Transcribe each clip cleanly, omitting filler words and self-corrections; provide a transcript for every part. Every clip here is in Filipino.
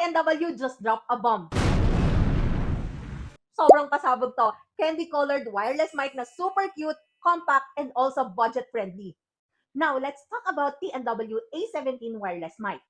T&W just dropped a bomb. Sobrang pasabog to. Candy-colored wireless mic na super cute, compact, and also budget-friendly. Now, let's talk about T&W A17 wireless mic.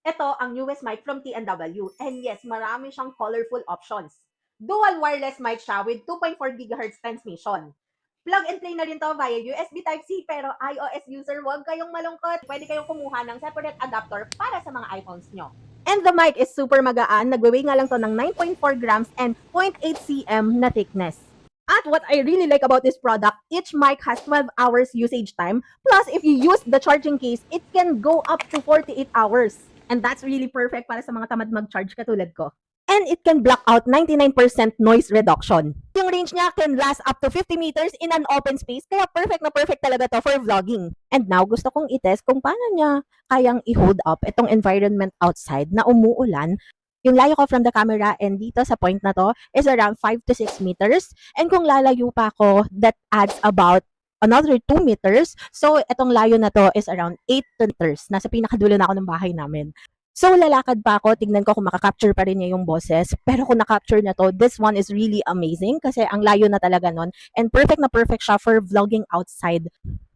Ito ang newest mic from T&W. And yes, marami siyang colorful options. Dual wireless mic siya with 2.4 GHz transmission. Plug and play na rin to via USB Type-C, pero iOS user, huwag kayong malungkot. Pwede kayong kumuha ng separate adapter para sa mga iPhones nyo. And the mic is super magaan. Nagwe-weigh nga lang to ng 9.4 grams and 0.8 cm na thickness. At what I really like about this product, each mic has 12 hours usage time. Plus, if you use the charging case, it can go up to 48 hours. And that's really perfect para sa mga tamad mag-charge katulad ko. And it can block out 99% noise reduction. Yung range niya can last up to 50 meters in an open space, kaya perfect na perfect talaga to for vlogging. And now, gusto kong itest kung paano niya kayang i-hold up itong environment outside na umuulan. Yung layo ko from the camera and dito sa point na to is around 5 to 6 meters. And kung lalayo pa ako, that adds about another 2 meters. So, itong layo na to is around 8 meters. Nasa pinakadulo na ako ng bahay namin. So, lalakad pa ako, tignan ko kung makaka-capture pa rin niya yung boses. Pero kung na-capture na to, this one is really amazing kasi ang layo na talaga nun. And perfect na perfect siya for vlogging outside.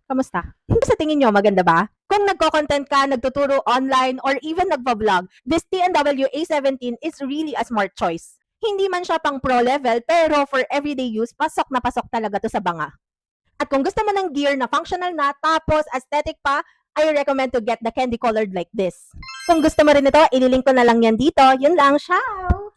Kamusta? Sa tingin nyo, maganda ba? Kung nagko-content ka, nagtuturo online, or even nagpa-vlog, this T&W A17 is really a smart choice. Hindi man siya pang pro level, pero for everyday use, pasok na pasok talaga to sa banga. At kung gusto mo ng gear na functional na, tapos aesthetic pa, I recommend to get the candy colored like this. Kung gusto mo rin ito, ililink ko na lang yan dito. Yun lang, ciao!